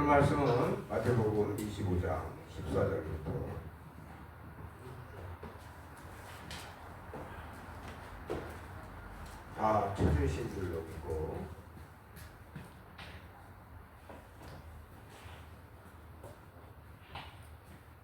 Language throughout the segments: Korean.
말씀은 마태복음 25장 14절부터 다 찾으신 줄로 믿고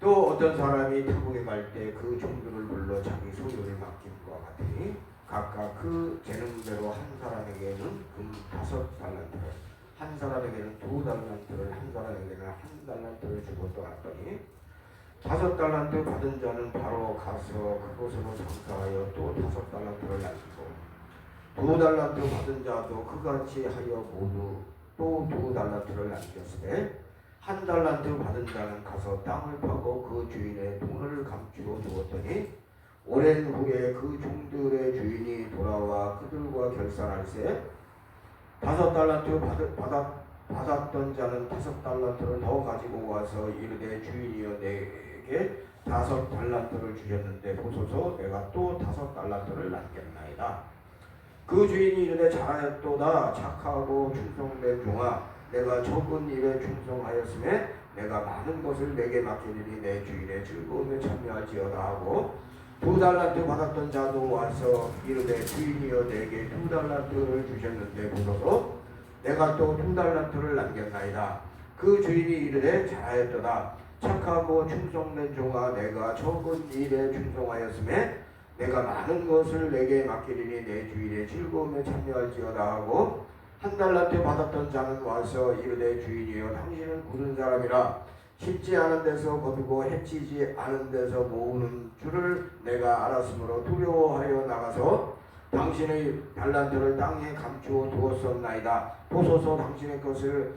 또 어떤 사람이 타국에 갈 때 그 종들을 불러 자기 소유를 맡김과 같으니 각각 그 재능대로 한 사람에게는 금 5달란트를 한 사람에게는 2달란트를 한 사람에게는 1달란트를 주고 떠났더니 5달란트 받은 자는 바로 가서 그곳으로 장사하여 또 5달란트를 남기고 2달란트 받은 자도 그같이 하여 모두 또 2달란트를 남겼으되 1달란트 받은 자는 가서 땅을 파고 그 주인의 돈을 감추어 두었더니 오랜 후에 그 종들의 주인이 돌아와 그들과 결산할세 5달란트 받았던 자는 5달란트를 더 가지고 와서 이르되 주인이여 내게 5달란트를 주셨는데 보소서 내가 또 5달란트를 남겼나이다. 그 주인이 이르되 잘하였도다 착하고 충성된 종아 내가 적은 일에 충성하였음에 내가 많은 것을 내게 맡기리니 내 주인의 즐거움에 참여할지어다 하고 2달란트 받았던 자도 와서 이르되 주인이여 내게 2달란트를 주셨는데 보소서 내가 또 2달란트를 남겼나이다. 그 주인이 이르되 잘하였도다 착하고 충성된 종아 내가 적은 일에 충성하였음에 내가 많은 것을 내게 맡기리니 내 주인의 즐거움에 참여할지어다 하고 1달란트 받았던 자는 와서 이르되 주인이여 당신은 굳은 사람이라 쉽지 않은 데서 거두고 해치지 않은 데서 모으는 줄을 내가 알았으므로 두려워하여 나가서 당신의 달란트를 땅에 감추어 두었었나이다. 보소서 당신의 것을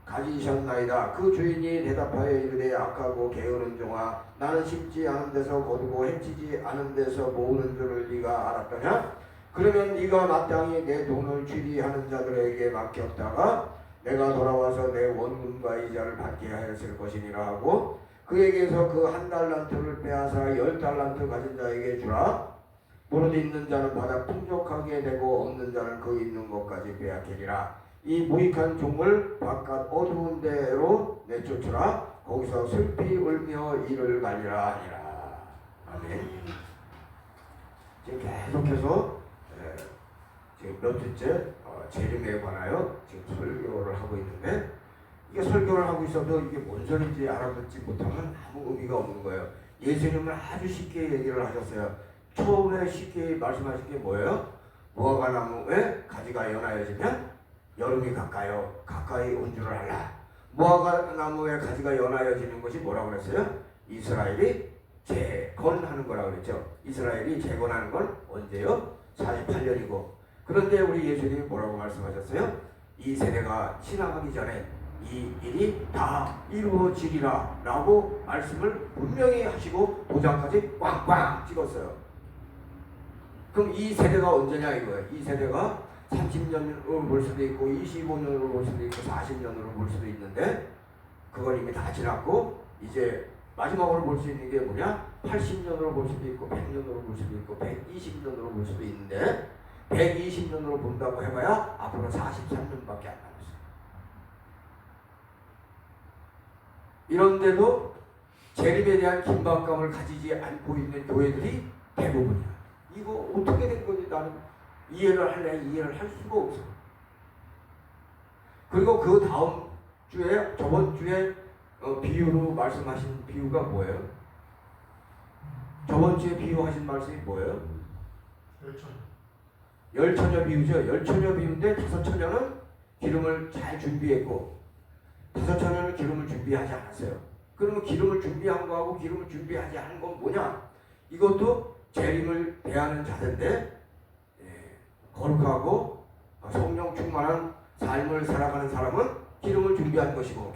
가지셨나이다. 그 주인이 대답하여 이르되 악하고 게으른 종아 나는 쉽지 않은 데서 거두고 해치지 않은 데서 모으는 줄을 네가 알았더냐? 그러면 네가 마땅히 내 돈을 취리하는 자들에게 맡겼다가 내가 돌아와서 내 원금과 이자를 받게 하였을 것이니라 하고 그에게서 그 1달란트를 빼앗아 10달란트 가진 자에게 주라. 무릇 있는 자는 받아 풍족하게 되고 없는 자는 그 있는 것까지 빼앗기리라. 이 무익한 종을 바깥 어두운 데로 내쫓으라. 거기서 슬피 울며 이를 갈리라 하니라. 아멘. 지금 계속해서 지금 몇 주째 재림에 관하여 지금 설교를 하고 있는데 이게 설교를 하고 있어도 이게 뭔 소리인지 알아듣지 못하면 아무 의미가 없는 거예요. 예수님은 아주 쉽게 얘기를 하셨어요. 처음에 쉽게 말씀하신 게 뭐예요? 무화과 나무에 가지가 연하여지면 여름이 가까이 온 줄을 알라. 무화과 나무에 가지가 연하여지는 것이 뭐라고 그랬어요? 이스라엘이 재건하는 거라고 그랬죠. 이스라엘이 재건하는 건 언제요? 48년이고 그런데 우리 예수님이 뭐라고 말씀하셨어요? 이 세대가 지나가기 전에 이 일이 다 이루어지리라 라고 말씀을 분명히 하시고 도장까지 꽝꽝 찍었어요. 그럼 이 세대가 언제냐 이거예요. 이 세대가 30년으로 볼 수도 있고 25년으로 볼 수도 있고 40년으로 볼 수도 있는데 그건 이미 다 지났고 이제 마지막으로 볼 수 있는 게 뭐냐? 80년으로 볼 수도 있고 100년으로 볼 수도 있고 120년으로 볼 수도 있는데 120년으로 본다고 해봐야 앞으로 43년밖에 안 남았어요. 이런데도 재림에 대한 긴박감을 가지지 않고 있는 교회들이 대부분이야. 이거 어떻게 된 건지 나는 이해를 할 수가 없어. 그리고 그 다음 주에 저번 주에 비유로 말씀하신 비유가 뭐예요? 저번 주에 비유하신 말씀이 뭐예요? 열처녀 비유죠. 열처녀 비유인데 5처녀는 기름을 잘 준비했고 5처녀는 기름을 준비하지 않았어요. 그러면 기름을 준비한 거하고 기름을 준비하지 않은 건 뭐냐? 이것도 재림을 대하는 자들인데 거룩하고 성령 충만한 삶을 살아가는 사람은 기름을 준비한 것이고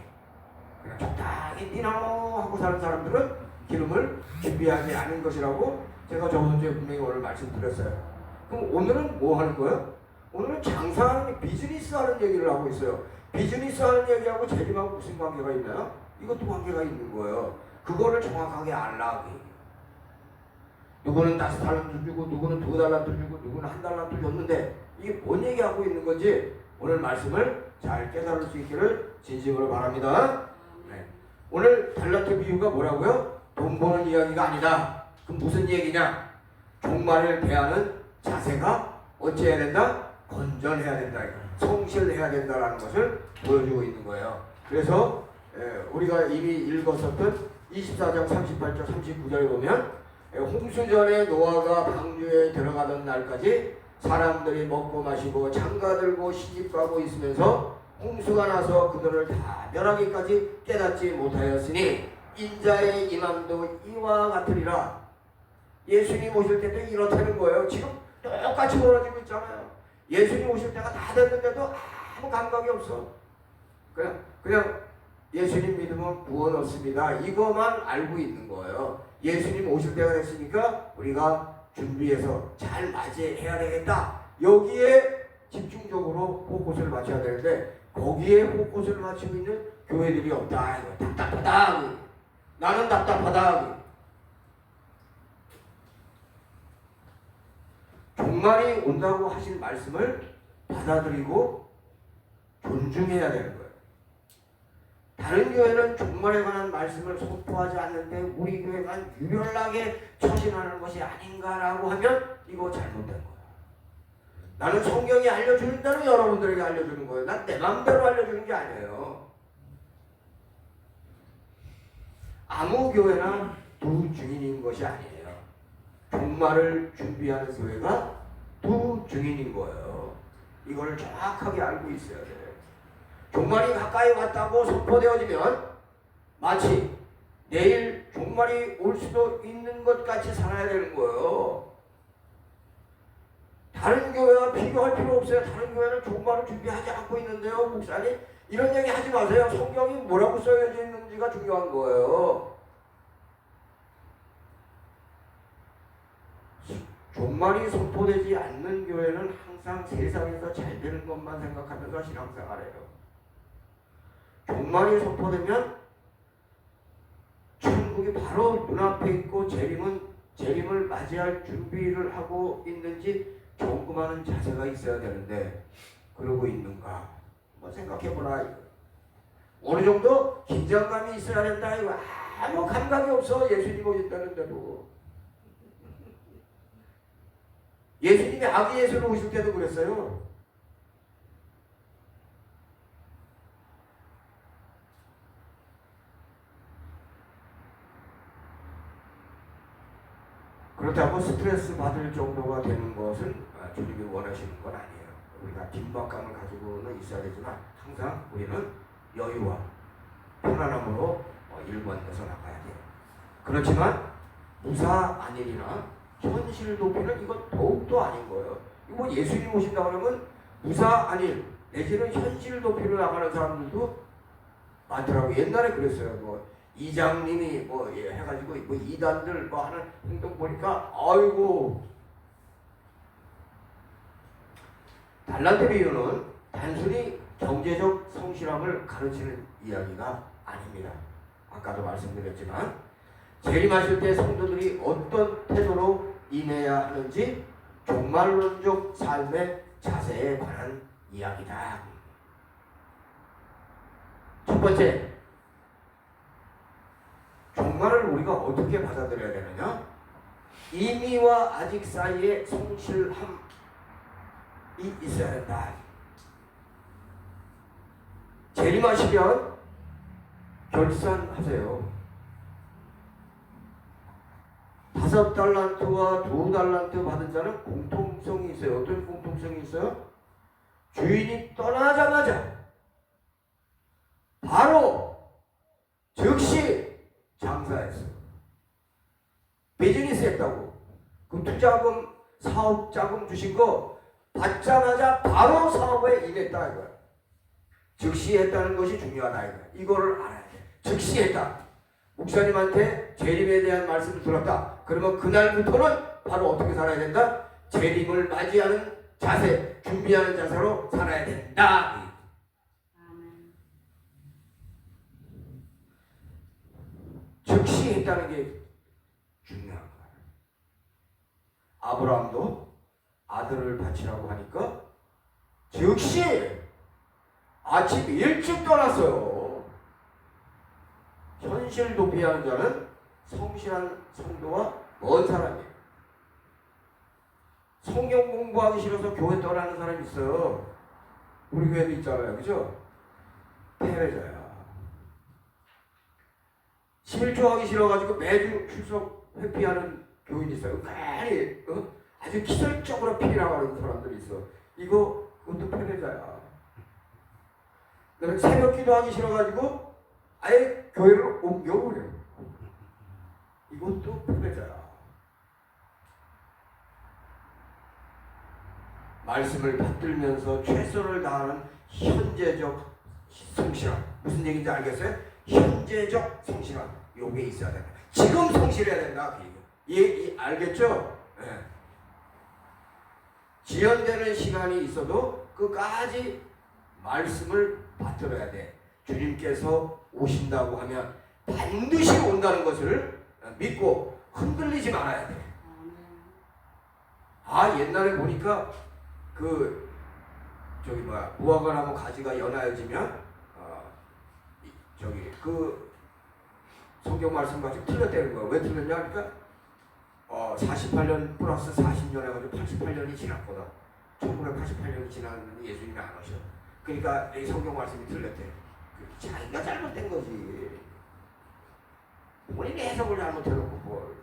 그냥 적당히 니나노하고 사는 사람들은 기름을 준비하지 않은 것이라고 제가 저번 주에 분명히 오늘 말씀드렸어요. 그럼 오늘은 뭐 하는 거예요? 오늘은 장사하는 비즈니스 하는 얘기를 하고 있어요. 비즈니스 하는 얘기하고 재림하고 무슨 관계가 있나요? 이것도 관계가 있는 거예요. 그거를 정확하게 알라. 누구는 5달란트 주고 누구는 2달란트 주고 누구는 1달란트 줬는데 이게 뭔 얘기하고 있는 건지 오늘 말씀을 잘 깨달을 수 있기를 진심으로 바랍니다. 네. 오늘 달란트 비유가 뭐라고요? 돈 버는 이야기가 아니다. 그럼 무슨 얘기냐? 종말을 대하는 자세가 어찌해야 된다? 건전해야 된다. 성실해야 된다라는 것을 보여주고 있는 거예요. 그래서 우리가 이미 읽었었던 24장 38절 39절에 보면 홍수전에 노아가 방주에 들어가던 날까지 사람들이 먹고 마시고 장가들고 시집가고 있으면서 홍수가 나서 그들을 다 멸하기까지 깨닫지 못하였으니 인자의 임함도 이와 같으리라. 예수님 오실 때도 이렇다는 거예요. 지금 똑같이 벌어지고 있잖아요. 예수님 오실 때가 다 됐는데도 아무 감각이 없어. 그냥 예수님 믿으면 구원 없습니다. 이거만 알고 있는 거예요. 예수님 오실 때가 됐으니까 우리가 준비해서 잘 맞이해야 되겠다. 여기에 집중적으로 포커스를 맞춰야 되는데 거기에 포커스를 맞추고 있는 교회들이 없다. 답답하다. 나는 답답하다. 종말이 온다고 하신 말씀을 받아들이고 존중해야 되는 거예요. 다른 교회는 종말에 관한 말씀을 선포하지 않는데 우리 교회만 유별나게 처신하는 것이 아닌가라고 하면 이거 잘못된 거예요. 나는 성경이 알려주는 대로 여러분들에게 알려주는 거예요. 난 내 마음대로 알려주는 게 아니에요. 아무 교회나 두 증인인 것이 아니에요. 종말을 준비하는 교회가 두 증인인 거예요. 이걸 정확하게 알고 있어야 돼요. 종말이 가까이 왔다고 선포되어지면 마치 내일 종말이 올 수도 있는 것 같이 살아야 되는 거예요. 다른 교회와 비교할 필요 없어요. 다른 교회는 종말을 준비하지 않고 있는데요. 목사님 이런 얘기 하지 마세요. 성경이 뭐라고 써져 있는지가 중요한 거예요. 종말이 선포되지 않는 교회는 항상 세상에서 잘 되는 것만 생각하면서 신앙생활해요. 종말이 선포되면 천국이 바로 눈앞에 있고 재림을 맞이할 준비를 하고 있는지 점검하는 자세가 있어야 되는데 그러고 있는가? 한번 생각해보라. 어느 정도 긴장감이 있어야 된다. 이거 아무 감각이 없어. 예수님 오신다는데도. 예수님이 아기 예수로 오실 때도 그랬어요. 그렇다고 스트레스 받을 정도가 되는 것은 주님이 원하시는 건 아니에요. 우리가 긴박감을 가지고는 있어야 되지만 항상 우리는 여유와 편안함으로 일관돼서 나가야 돼요. 그렇지만 무사 안일이나 현실 도피는 이건 더욱더 아닌 거예요. 이거 뭐 예수님 오신다 그러면 무사 안일 내지는 현실 도피로 나가는 사람들도 많더라고요. 옛날에 그랬어요. 뭐 이장님이 뭐 해가지고 뭐 이단들 뭐 하는 행동 보니까 아이고. 달란트 비유는 단순히 경제적 성실함을 가르치는 이야기가 아닙니다. 아까도 말씀드렸지만 재림하실 때 성도들이 어떤 태도로 임해야 하는지 종말론적 삶의 자세에 관한 이야기다. 첫 번째, 종말을 우리가 어떻게 받아들여야 되느냐? 이미와 아직 사이에 성실함이 있어야 된다. 재림하시면 결산하세요. 5달란트와 2달란트 받은 자는 공통성이 있어요. 어떤 공통성이 있어요? 주인이 떠나자마자 바로 즉시 장사했어요. 비즈니스 했다고. 그 투자금, 사업자금 주신 거 받자마자 바로 사업에 임했다 이거야. 즉시 했다는 것이 중요하다 이거야. 이거를 알아야 돼. 즉시 했다. 목사님한테 재림에 대한 말씀을 들었다. 그러면 그날부터는 바로 어떻게 살아야 된다? 재림을 맞이하는 자세, 준비하는 자세로 살아야 된다. 즉시 했다는 게 중요한 거야. 아브라함도 아들을 바치라고 하니까 즉시 아침 일찍 떠났어요. 현실 도피하는 자는 성실한 성도와 먼 사람이에요. 성경 공부하기 싫어서 교회 떠나는 사람이 있어요. 우리 교회도 있잖아요. 그죠? 패배자야. 11조 하기 싫어가지고 매주 출석 회피하는 교인이 있어요. 괜히 아주 기술적으로 피나가는 사람들이 있어. 그것도 패배자야. 그다음에 새벽 기도하기 싫어가지고 아예 교회를 옮겨버려. 이것도 패배자야. 말씀을 받들면서 최선을 다하는 현재적 성실함. 무슨 얘기인지 알겠어요? 현재적 성실함. 요게 있어야 된다. 지금 성실해야 된다. 알겠죠? 네. 지연되는 시간이 있어도 끝까지 말씀을 받들어야 돼. 주님께서 오신다고 하면 반드시 온다는 것을 믿고 흔들리지 말아야 돼. 옛날에 보니까 무화과나무 가지가 연하여지면 성경 말씀 가지고 틀렸다는 거야. 왜 틀렸냐? 그러니까 48년 플러스 40년 해가지고 88년이 지났거든. 1988년이 지났는데 예수님이 안 오셔. 그러니까 이 성경 말씀이 틀렸대. 자기가 잘못된 거지. 본인이 해석을 잘못해놓고 뭘.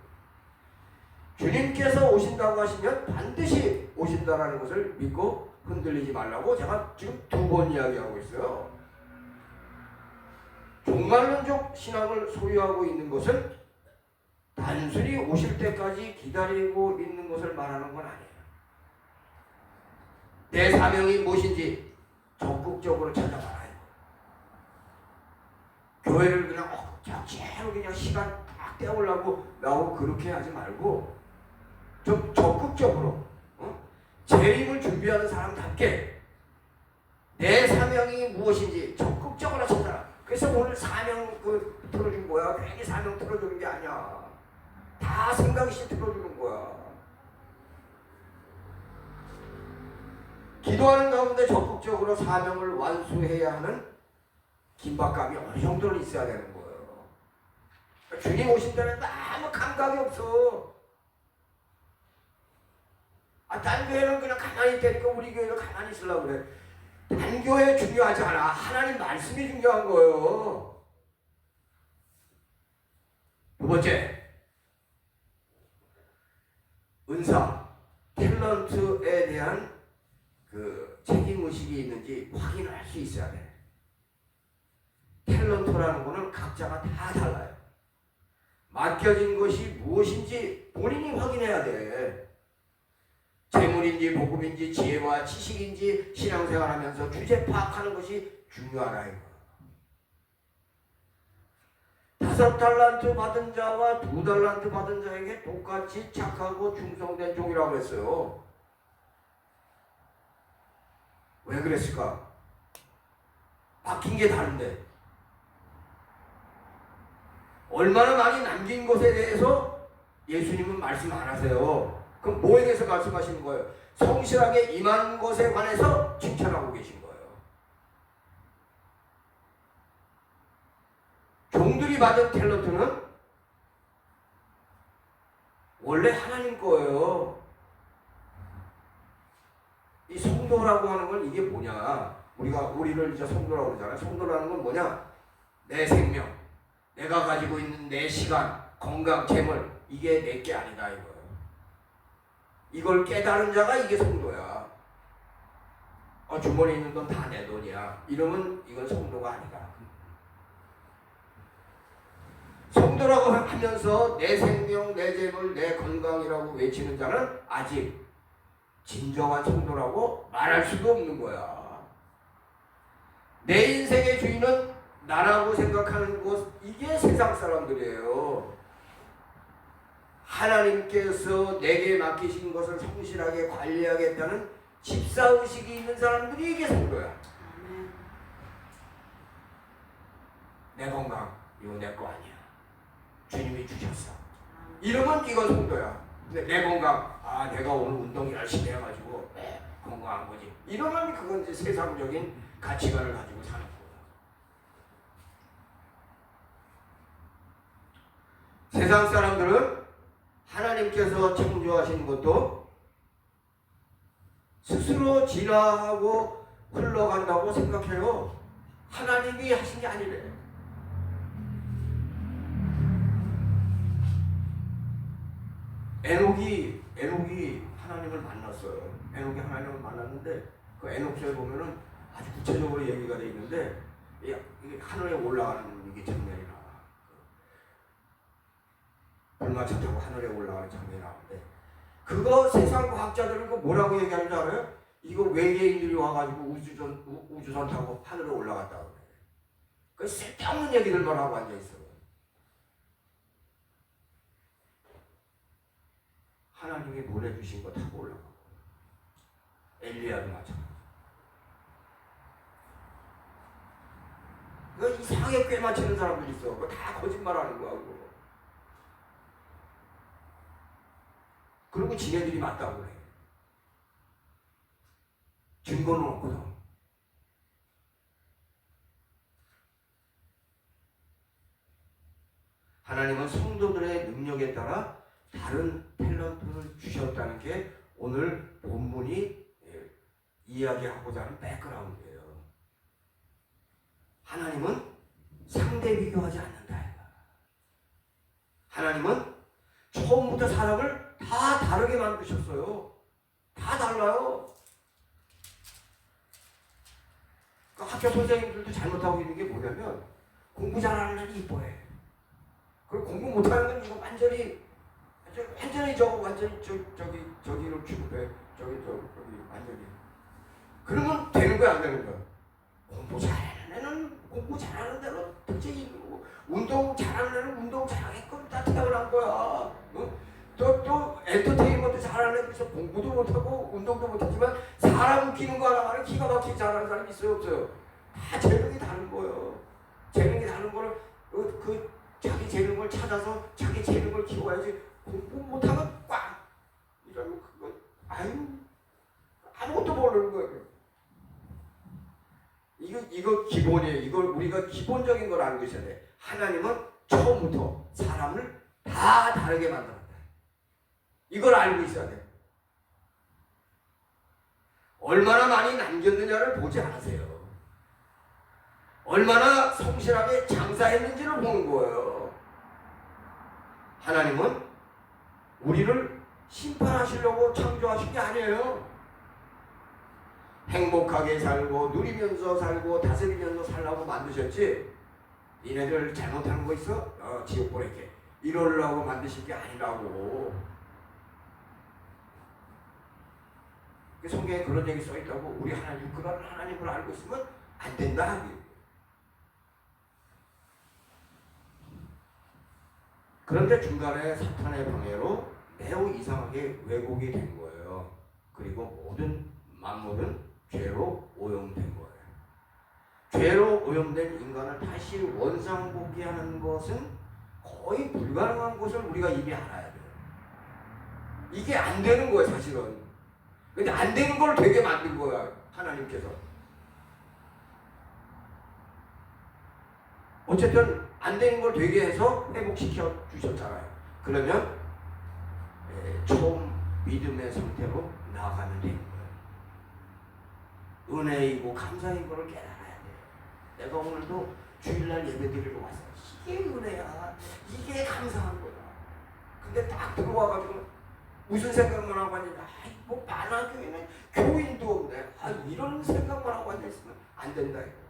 주님께서 오신다고 하시면 반드시 오신다라는 것을 믿고 흔들리지 말라고 제가 지금 2번 이야기하고 있어요. 종말론적 신앙을 소유하고 있는 것은 단순히 오실 때까지 기다리고 있는 것을 말하는 건 아니에요. 내 사명이 무엇인지 적극적으로 찾아가라. 교회를 그냥 자체로 그냥 시간 딱 때우려고 나오고 그렇게 하지 말고 좀 적극적으로 재림을 준비하는 사람답게 내 사명이 무엇인지 적극적으로 찾아라. 그래서 오늘 사명 틀어준 거야. 괜히 사명 틀어주는 게 아니야. 다 생각이 틀어주는 거야. 기도하는 가운데 적극적으로 사명을 완수해야 하는 긴박감이 어느 정도는 있어야 되는 거예요. 주님 오신 데는 아무 감각이 없어. 딴 교회는 그냥 가만히 있다니까 우리 교회는 가만히 있으려고 그래. 딴 교회 중요하지 않아. 하나님 말씀이 중요한 거예요. 두 번째, 은사, 탤런트에 대한 책임의식이 있는지 확인을 할 수 있어야 돼. 탤런트라는 거는 각자가 다 달라요. 맡겨진 것이 무엇인지 본인이 확인해야 돼. 재물인지 복음인지 지혜와 지식인지 신앙생활하면서 주제 파악하는 것이 중요하다 이거. 5달란트 받은 자와 2달란트 받은 자에게 똑같이 착하고 충성된 종이라고 했어요. 왜 그랬을까? 맡긴 게 다른데. 얼마나 많이 남긴 것에 대해서 예수님은 말씀 안 하세요. 그럼 뭐에 대해서 말씀하시는 거예요? 성실하게 임한 것에 관해서 칭찬하고 계신 거예요. 종들이 받은 탤런트는 원래 하나님 거예요. 이 성도라고 하는 건 이게 뭐냐? 우리를 이제 성도라고 그러잖아요. 성도라는 건 뭐냐? 내 생명, 내가 가지고 있는 내 시간, 건강, 재물, 이게 내게 아니다 이거예요. 이걸 깨달은 자가 이게 성도야. 주머니에 있는 돈 다 내 돈이야. 이러면 이건 성도가 아니다. 성도라고 하면서 내 생명, 내 재물, 내 건강이라고 외치는 자는 아직 진정한 성도라고 말할 수도 없는 거야. 내 인생의 주인은 나라고 생각하는 것, 이게 세상 사람들이에요. 하나님께서 내게 맡기신 것을 성실하게 관리하겠다는 집사의식이 있는 사람들이 이게 성도야. 내 건강, 이거 내 거 아니야. 주님이 주셨어. 이러면 이건 성도야. 근데 내 건강, 내가 오늘 운동 열심히 해가지고 건강한 거지. 이러면 그건 이제 세상적인 가치관을 가지고 사는 거야. 세상 사람들은 하나님께서 창조하신 것도 스스로 진화하고 흘러간다고 생각해요. 하나님이 하신 게 아니래. 에녹이 하나님을 만났어요. 에녹이 하나님을 만났는데 그 에녹서에 보면은 아주 구체적으로 얘기가 돼 있는데 이게 하늘에 올라가는 이게 장면이 나와. 불마차 타고 하늘에 올라가는 장면이 나오는데 그거 세상 과학자들은 그 뭐라고 얘기하는지 알아요? 이거 외계인들이 와가지고 우주선 타고 하늘에 올라갔다고 그래. 그 쓸데없는 얘기들만 하고 앉아있어. 하나님이 보내주신 거 타고 올라가고 엘리야도 마찬가지. 그 이상하게 꽤 맞추는 사람들 있어. 그거 다 거짓말하는 거야. 그거. 그리고 지네들이 맞다고 그래. 증거는 없거든. 하나님은 성도들의 능력에 따라 다른 탤런트를 주셨다는 게 오늘 본문이 이야기하고자 하는 백그라운드예요. 하나님은 상대 비교하지 않는다. 하나님은 처음부터 사람을 다 다르게 만드셨어요. 다 달라요. 그 학교 선생님들도 잘못하고 있는 게 뭐냐면 공부 잘하는 애는 이뻐해. 그리고 공부 못하는 건 이거 완전히 저기로 취급해. 저기 완전히. 그러면 되는 거야, 안 되는 거야? 공부 잘하는 애는 공부 잘하는 대로 특징이 있고, 운동 잘하는 애는 운동 잘하게끔 다 태어난 거야. 어? 또 엔터테인먼트 잘하는 애는 공부도 못하고 운동도 못하지만 사람 웃기는 거 하나만은 기가 막히게 잘하는 사람이 있어요, 없어요? 다 재능이 다른 거예요. 재능이 다른 거를 자기 재능을 찾아서 자기 재능을 키워야지. 공부 못하면 꽉! 이러면 그건 아무것도 모르는 거예요. 이거 기본이에요. 이걸 우리가 기본적인 걸 알고 있어야 돼. 하나님은 처음부터 사람을 다 다르게 만들었다. 이걸 알고 있어야 돼. 얼마나 많이 남겼느냐를 보지 않으세요. 얼마나 성실하게 장사했는지를 보는 거예요. 하나님은 우리를 심판하시려고 창조하신 게 아니에요. 행복하게 살고 누리면서 살고 다스리면서 살라고 만드셨지. 니네들 잘못하는 거 있어? 지옥 보낼게. 이러려고 만드신 게 아니라고. 성경에 그런 얘기 써있다고. 우리 하나님, 그런 하나님을 알고 있으면 안 된다. 그런데 중간에 사탄의 방해로 매우 이상하게 왜곡이 된 거예요. 그리고 모든 만물은 죄로 오염된 거예요. 죄로 오염된 인간을 다시 원상복귀하는 것은 거의 불가능한 것을 우리가 이미 알아야 돼요. 이게 안 되는 거예요, 사실은. 근데 안 되는 걸 되게 만든 거야, 하나님께서. 어쨌든 안 되는 걸 되게 해서 회복시켜 주셨잖아요. 그러면 처음 믿음의 상태로 나아가면 되는 거예요. 은혜이고 감사인 거를 깨달아야 돼요. 내가 오늘도 주일날 예배드리러 왔어요. 이게 은혜야. 이게 감사한 거야. 근데 딱 들어와가지고 무슨 생각만 하고 앉았냐. 뭐 만화교회는 교인도 없네. 이런 생각만 하고 앉아있으면 안 된다 이거.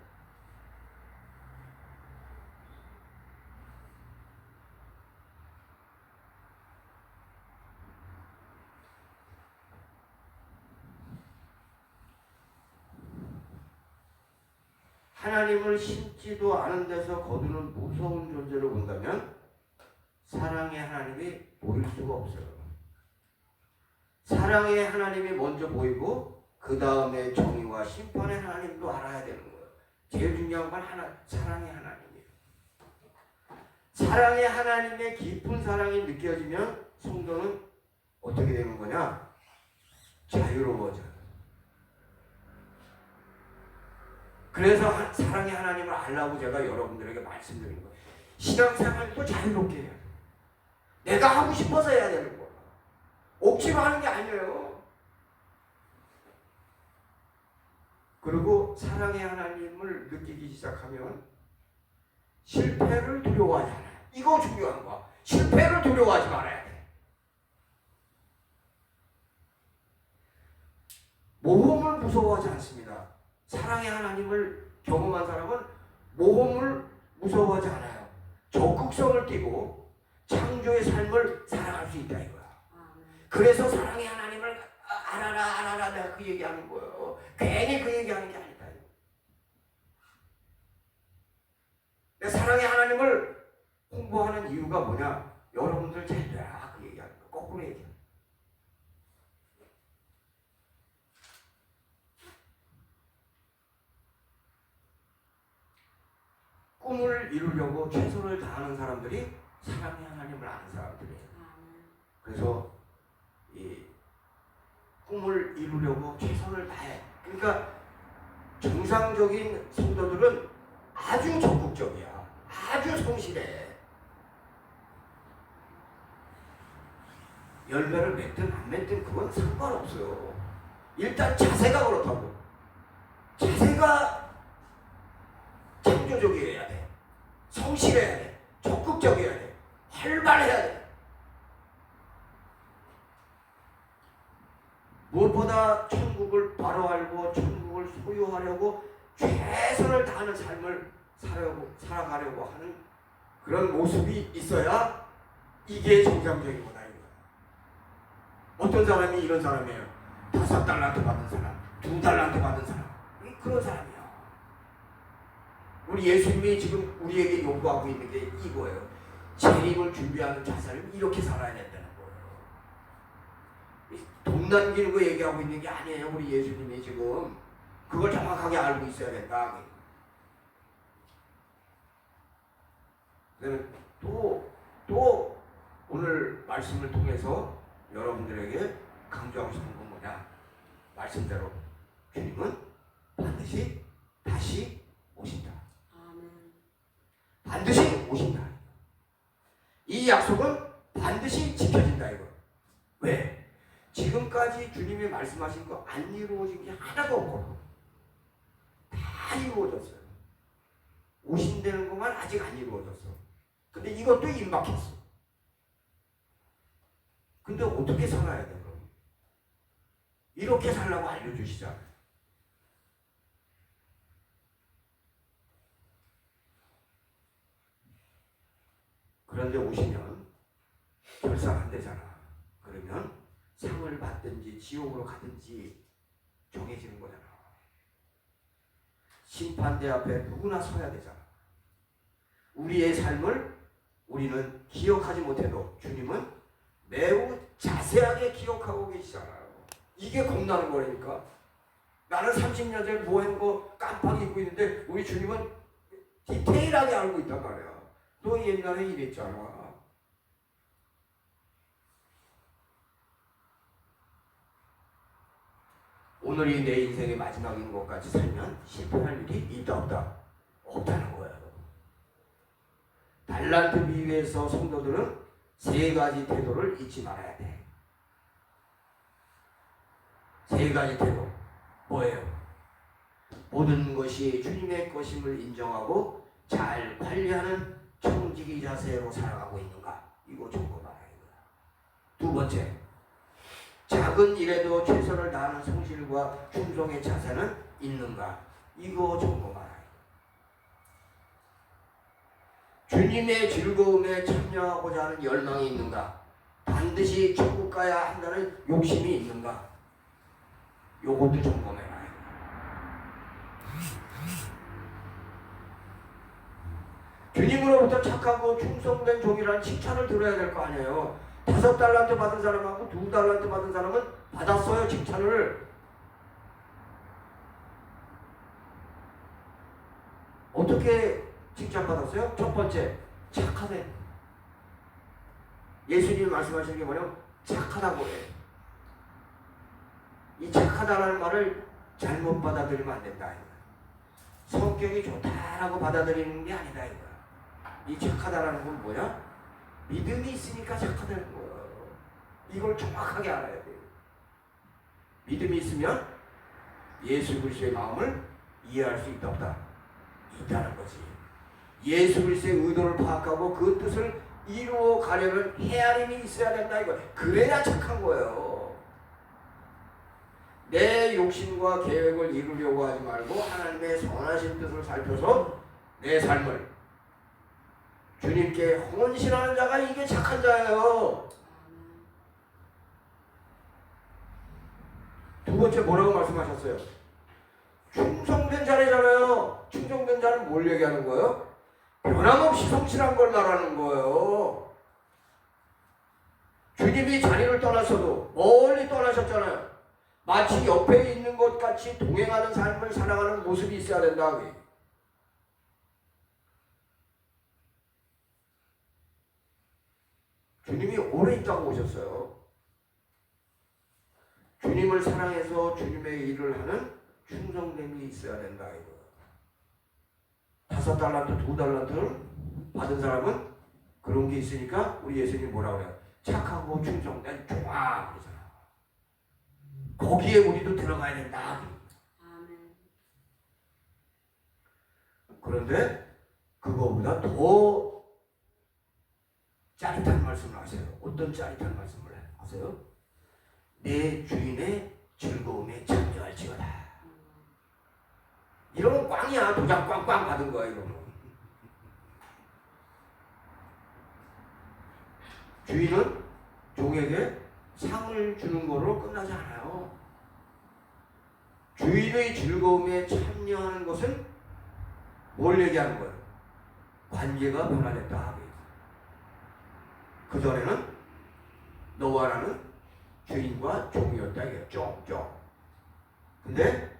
하나님을 심지도 않은 데서 거두는 무서운 존재로 본다면 사랑의 하나님이 보일 수가 없어요. 사랑의 하나님이 먼저 보이고 그 다음에 정의와 심판의 하나님도 알아야 되는 거예요. 제일 중요한 건 사랑의 하나님이에요. 사랑의 하나님의 깊은 사랑이 느껴지면 성도는 어떻게 되는 거냐? 자유로워져요. 그래서 사랑의 하나님을 알라고 제가 여러분들에게 말씀드리는 거예요. 신앙생활도 자유롭게 해야 돼요. 내가 하고 싶어서 해야 되는 거예요. 억지로 하는 게 아니에요. 그리고 사랑의 하나님을 느끼기 시작하면 실패를 두려워하지 않아요. 이거 중요한 거야. 실패를 두려워하지 말아야 돼. 모험을 무서워하지 않습니다. 사랑의 하나님을 경험한 사람은 모험을 무서워하지 않아요. 적극성을 띠고 창조의 삶을 살아갈 수 있다 이거야. 그래서 사랑의 하나님을 알아라 내가 그 얘기하는 거예요. 괜히 그 얘기하는 게 아니다. 내가 사랑의 하나님을 홍보하는 이유가 뭐냐? 여러분들 잘 되라 그 얘기하는 거. 거꾸로 얘기해. 꿈을 이루려고 최선을 다하는 사람들이 사랑의 하나님을 아는 사람들이에요. 그래서 이 꿈을 이루려고 최선을 다해. 그러니까 정상적인 성도들은 아주 적극적이야. 아주 성실해. 열매를 맺든 안 맺든 그건 상관없어요. 일단 자세가 그렇다고. 자세가 창조적이어야 돼. 성실해야 돼. 적극적이어야 돼. 활발해야 돼. 무엇보다 천국을 바로 알고 천국을 소유하려고 최선을 다하는 삶을 살아가려고 하는 그런 모습이 있어야 이게 정상적인 거다. 어떤 사람이 이런 사람이에요. 5달란트 받은 사람, 2달란트 받은 사람, 그런 사람이야. 우리 예수님이 지금 우리에게 요구하고 있는 게 이거예요. 재림을 준비하는 자세를 이렇게 살아야 된다는 거예요. 돈 남기는 거 얘기하고 있는 게 아니에요. 우리 예수님이 지금 그걸 정확하게 알고 있어야 된다. 그다음에 또 오늘 말씀을 통해서 여러분들에게 강조하고 싶은 건 뭐냐? 말씀대로 주님은 반드시 다시 오신다. 반드시 오신다. 이 약속은 반드시 지켜진다 이거. 왜? 지금까지 주님이 말씀하신 거 안 이루어진 게 하나도 없고 다 이루어졌어요. 오신다는 것만 아직 안 이루어졌어. 근데 이것도 임박했어. 근데 어떻게 살아야 돼 그럼? 이렇게 살라고 알려주시잖아요. 그런데 오시면 결상 안 되잖아. 그러면 상을 받든지 지옥으로 가든지 정해지는 거잖아. 심판대 앞에 누구나 서야 되잖아. 우리의 삶을 우리는 기억하지 못해도 주님은 매우 자세하게 기억하고 계시잖아요. 이게 겁나는 거라니까. 나는 30년 전에 뭐 한 거 깜빡 잊고 있는데 우리 주님은 디테일하게 알고 있단 말이야. 너 옛날에 이랬잖아. 오늘이 내 인생의 마지막인 것 같이 살면 실패할 일이 있다 없다? 없다는 거예요. 달란트 비유에서 성도들은 3가지 태도를 잊지 말아야 돼. 3가지 태도. 뭐예요? 모든 것이 주님의 것임을 인정하고 잘 관리하는 청지기 자세로 살아가고 있는가? 이거 점검하라 이거야. 2번째, 작은 일에도 최선을 다하는 성실과 충성의 자세는 있는가? 이거 점검하라. 주님의 즐거움에 참여하고자 하는 열망이 있는가? 반드시 천국 가야 한다는 욕심이 있는가? 요것도 점검해라. 주님으로부터 착하고 충성된 종이라는 칭찬을 들어야 될 거 아니에요. 5달란트 받은 사람하고 2달란트 받은 사람은 받았어요, 칭찬을. 어떻게 칭찬받았어요? 첫 번째, 착하대. 예수님이 말씀하시는 게 뭐냐면 착하다고 해. 이 착하다라는 말을 잘못 받아들이면 안 된다. 성격이 좋다라고 받아들이는 게 아니다 이거야. 이 착하다라는 건 뭐야? 믿음이 있으니까 착하다는 거야. 이걸 정확하게 알아야 돼. 믿음이 있으면 예수 그리스도의 마음을 이해할 수 있다 없다? 있다는 거지. 예수 그리스도의 의도를 파악하고 그 뜻을 이루어 가려면 헤아림이 있어야 된다 이거. 그래야 착한 거예요. 내 욕심과 계획을 이루려고 하지 말고 하나님의 선하신 뜻을 살펴서 내 삶을 주님께 헌신하는 자가 이게 착한 자예요. 두 번째 뭐라고 말씀하셨어요? 충성된 자래잖아요. 충성된 자는 뭘 얘기하는 거예요? 변함없이 성실한 걸 말하는 거예요. 주님이 자리를 떠나셔도 멀리 떠나셨잖아요. 마치 옆에 있는 것 같이 동행하는 삶을 살아가는 모습이 있어야 된다. 주님이 오래 있다고 오셨어요. 주님을 사랑해서 주님의 일을 하는 충성됨이 있어야 된다 이거. 5달란트, 2달란트를 받은 사람은 그런 게 있으니까 우리 예수님이 뭐라 그래요? 착하고 충성된 종아 그러잖아. 거기에 우리도 들어가야 된다. 그런데 그거보다 더 짜릿한 말씀을 하세요. 어떤 짜릿한 말씀을 하세요? 내 주인의 즐거움에 참여할지어다. 이러면 꽝이야. 도장 꽝꽝 받은 거야 이러면. 주인은 종에게 상을 주는 거로 끝나지 않아요. 주인의 즐거움에 참여하는 것은 뭘 얘기하는 거예요? 관계가 변화됐다. 그전에는 너와 나는 주인과 종이었다 이게 쫑쫑. 근데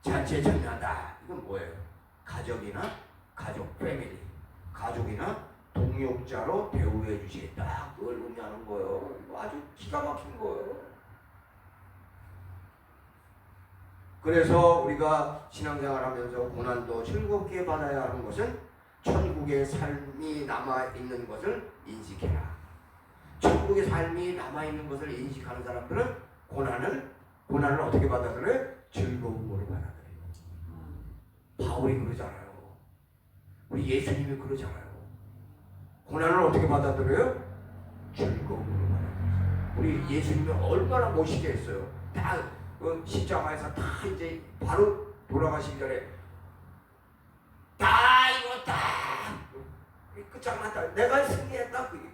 잔치에 참여한다. 이건 뭐예요? 가족이나 가족 패밀리, 가족이나 동역자로 대우해 주시겠다. 그걸 의미하는 거예요. 이거 아주 기가 막힌 거예요. 그래서 우리가 신앙생활하면서 고난도 즐겁게 받아야 하는 것은 천국의 삶이 남아있는 것을 인식해라. 천국의 삶이 남아있는 것을 인식하는 사람들은 고난을 어떻게 받아들여요? 즐거움으로 받아들여요. 바울이 그러잖아요. 우리 예수님이 그러잖아요. 고난을 어떻게 받아들여요? 즐거움으로 받아들여요. 우리 예수님이 얼마나 멋있게 했어요. 다 십자가에서 다 이제 바로 돌아가시기 전에 다 이뤘다. 끝장났다. 내가 승리했다. 그 얘기예요.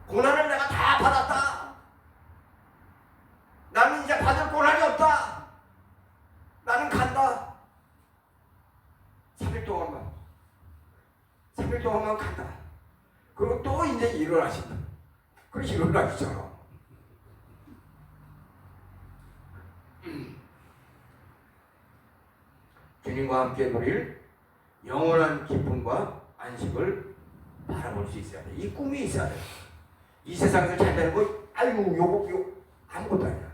고난을 내가 다 받았다. 나는 이제 받을 고난이 없다. 나는 간다. 3일 동안만 간다. 그리고 또 이제 일어나신다. 그래서 일어나시잖아. 주님과 함께 누릴 영원한 기쁨과 안식을 바라볼 수 있어야 돼. 이 꿈이 있어야 돼. 이 세상에서 잘 되는 거, 아이고, 요거 아무것도 아니야.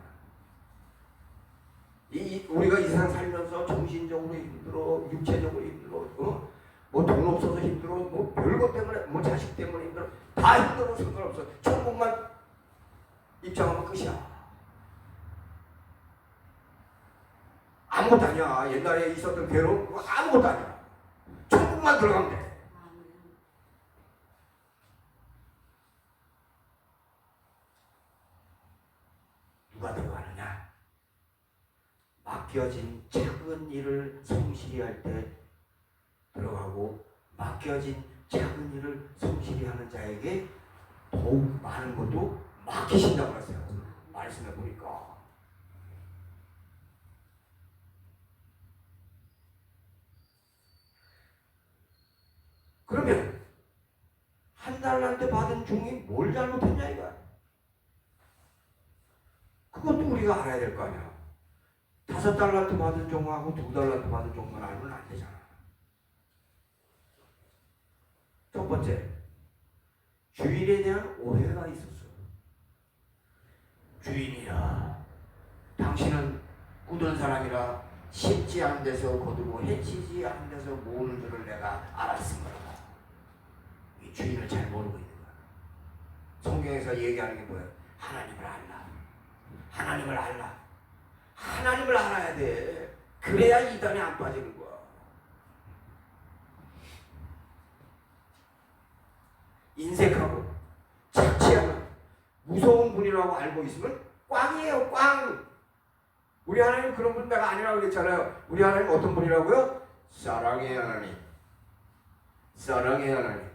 우리가 이 세상 살면서 정신적으로 힘들어, 육체적으로 힘들어, 뭐 돈 없어서 힘들어, 뭐 별것 때문에, 뭐 자식 때문에 힘들어, 다 힘들어 상관없어. 천국만 입장하면 끝이야. 아무것도 아니야. 옛날에 있었던 괴로움 그거 아무것도 아니야. 천국만 들어가면 돼. 누가 들어가느냐? 맡겨진 작은 일을 성실히 할 때 들어가고, 맡겨진 작은 일을 성실히 하는 자에게 더욱 많은 것도 맡기신다고 했어요. 말씀해 보니까. 그러면 한 달란트 받은 종이 뭘 잘못했냐 이거야. 그것도 우리가 알아야 될 거 아니야. 5달란트 받은 종하고 2달란트 받은 종만 알면 안 되잖아. 첫 번째, 주인에 대한 오해가 있었어. 주인이야, 당신은 꾸던 사람이라 심지 않은 데서 거두고 해치지 않은 데서 모으는 줄을 내가 알았습니다. 이 주인을 잘 모르고 있는 거야. 성경에서 얘기하는 게 뭐예요? 하나님을 알라. 하나님을 알라. 하나님을 알아야 돼. 그래야 이단에 안 빠지는 거야. 인색하고 착취하는 무서운 분이라고 알고 있으면 꽝이에요. 꽝. 우리 하나님 그런 분 내가 아니라고 그랬잖아요. 우리 하나님 어떤 분이라고요? 사랑의 하나님. 사랑의 하나님.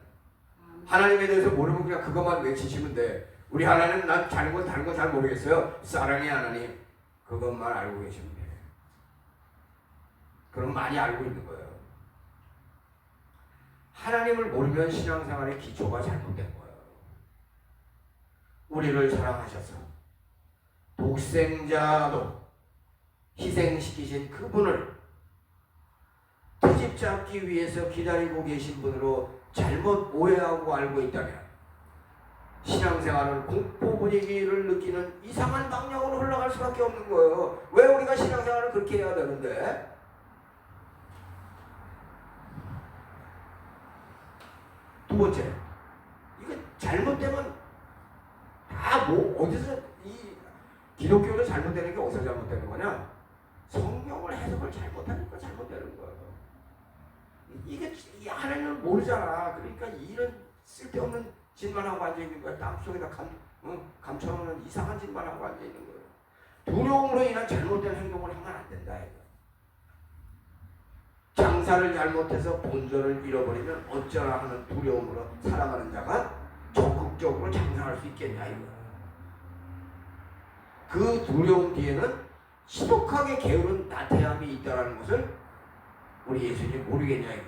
하나님에 대해서 모르면 그냥 그것만 외치시면 돼. 우리 하나님 난 다른 거 잘 모르겠어요. 사랑의 하나님. 그것만 알고 계시면 돼. 그럼 많이 알고 있는 거예요. 하나님을 모르면 신앙생활의 기초가 잘못된 거예요. 우리를 사랑하셔서 독생자도 희생시키신 그분을 트집 잡기 위해서 기다리고 계신 분으로 잘못 오해하고 알고 있다면 신앙생활은 공포 분위기를 느끼는 이상한 방향으로 흘러갈 수밖에 없는 거예요. 왜 우리가 신앙생활을 그렇게 해야 되는데? 두 번째, 이거 잘못되면 다 뭐 어디서 이 기독교도 잘못되는 게 어디서 잘못되는 거냐? 성경을 해석을 잘못하니까 잘못되는 거예요. 이게 하나님을 모르잖아. 그러니까 이런 쓸데없는 짓만 하고 앉아 있는 거야. 땅 속에다 감춰놓는 이상한 짓만 하고 앉아 있는 거예요. 두려움으로 인한 잘못된 행동을 하면 안 된다. 이거. 장사를 잘못해서 본전을 잃어버리면 어쩌나 하는 두려움으로 살아가는 자가 적극적으로 장사할 수 있겠냐 이거. 그 두려움 뒤에는 시독하게 게으른 나태함이 있다는 것을 우리 예수님이 모르겠냐 이거.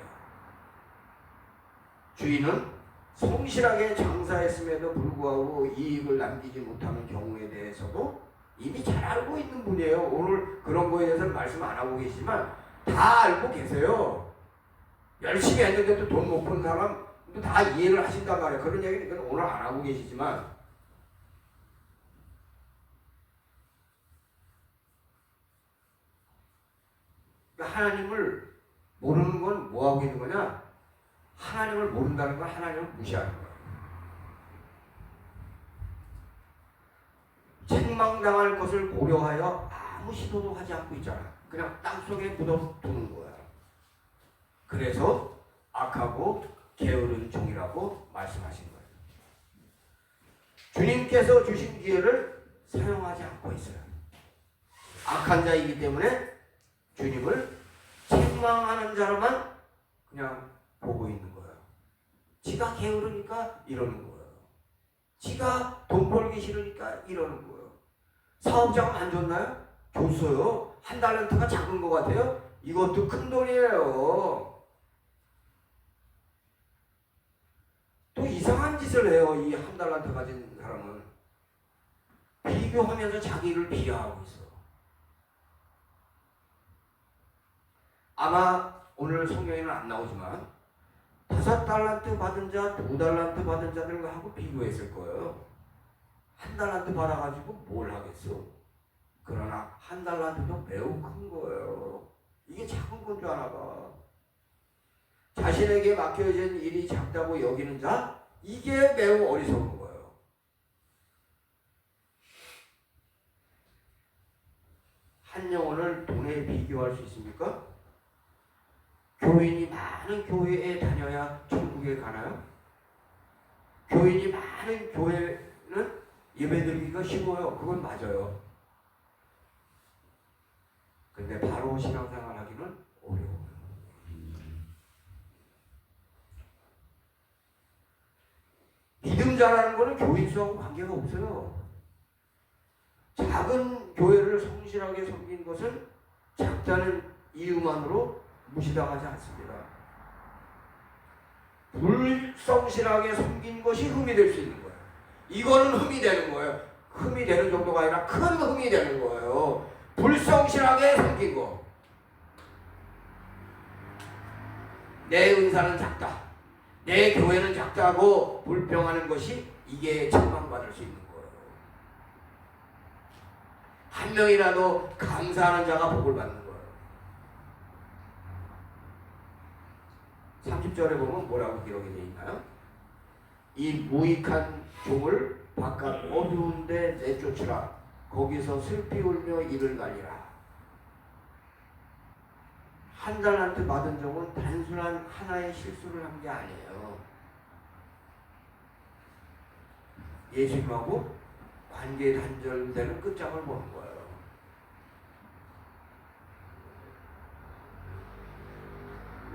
주인은 성실하게 장사했음에도 불구하고 이익을 남기지 못하는 경우에 대해서도 이미 잘 알고 있는 분이에요. 오늘 그런 거에 대해서는 말씀 안 하고 계시지만 다 알고 계세요. 열심히 했는데도 돈 못 번 사람도 다 이해를 하신단 말이에요. 그런 얘기는 오늘 안 하고 계시지만 하나님을 모르는 건 뭐하고 있는 거냐? 하나님을 모른다는 건 하나님을 무시하는 거예요. 책망당할 것을 고려하여 아무 시도도 하지 않고 있잖아. 그냥 땅속에 묻어두는 거야. 그래서 악하고 게으른 종이라고 말씀하신 거예요. 주님께서 주신 기회를 사용하지 않고 있어요. 악한 자이기 때문에 주님을 책망하는 자로만 그냥 보고 있는 거예요. 지가 게으르니까 이러는 거예요. 지가 돈 벌기 싫으니까 이러는 거예요. 사업자가 안 줬나요? 줬어요. 한 달란트가 작은 것 같아요? 이것도 큰 돈이에요. 또 이상한 짓을 해요. 이 한 달란트 가진 사람은. 비교하면서 자기를 비하하고 있어. 아마 오늘 성경에는 안 나오지만 5달란트 받은 자, 2달란트 받은 자들하고 비교했을 거예요. 1달란트 받아가지고 뭘 하겠어? 그러나 1달란트도 매우 큰 거예요. 이게 작은 건 줄 아나 봐. 자신에게 맡겨진 일이 작다고 여기는 자, 이게 매우 어리석은 거예요. 한 영혼을 돈에 비교할 수 있습니까? 교인이 많은 교회에 다녀야 천국에 가나요? 교인이 많은 교회는 예배드리기가 쉬워요. 그건 맞아요. 근데 바로 신앙생활 하기는 어려워요. 믿음 잘하는 거는 교인 수하고 관계가 없어요. 작은 교회를 성실하게 섬긴 것은 작다는 이유만으로 무시당하지 않습니다. 불성실하게 섬긴 것이 흠이 될 수 있는 거예요. 이거는 흠이 되는 거예요. 흠이 되는 정도가 아니라 큰 흠이 되는 거예요. 불성실하게 섬긴 거. 내 은사는 작다. 내 교회는 작다고 불평하는 것이 이게 책망받을 수 있는 거예요. 한 명이라도 감사하는 자가 복을 받는 거예요. 30절에 보면 뭐라고 기록이 되어 있나요? 이 무익한 종을 바깥 어두운 데 내쫓으라. 거기서 슬피 울며 이를 갈리라. 한 달란트 받은 종은 단순한 하나의 실수를 한 게 아니에요. 예수님하고 관계 단절되는 끝장을 보는 거예요.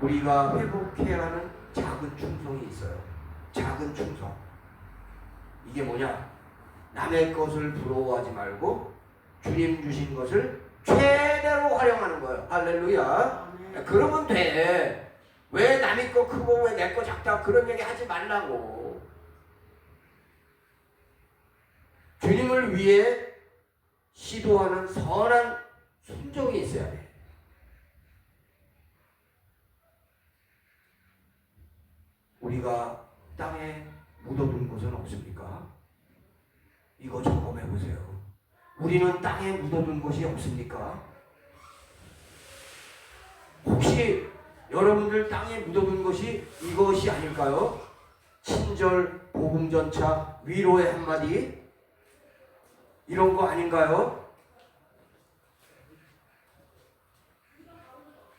우리가 회복해야 하는 작은 충성이 있어요. 작은 충성. 이게 뭐냐? 남의 것을 부러워하지 말고 주님 주신 것을 최대로 활용하는 거예요. 할렐루야. 그러면 돼. 왜 남의 거 크고 왜 내 거 작다 그런 얘기 하지 말라고. 주님을 위해 시도하는 선한 순종이 있어야 돼. 우리가 땅에 묻어둔 것은 없습니까? 이거 점검해 보세요. 우리는 땅에 묻어둔 것이 없습니까? 혹시 여러분들 땅에 묻어둔 것이 이것이 아닐까요? 친절, 복음전차, 위로의 한마디 이런 거 아닌가요?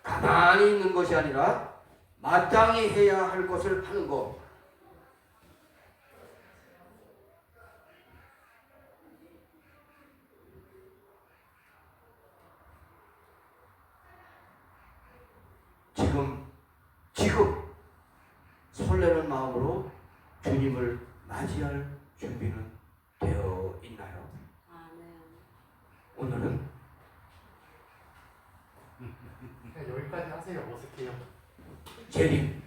가만히 있는 것이 아니라 마땅히 해야 할 것을 하는 것. 지금 설레는 마음으로 주님을 맞이할 준비는 되어 있나요? 오늘은 여기까지 하세요. 어색해요. 재림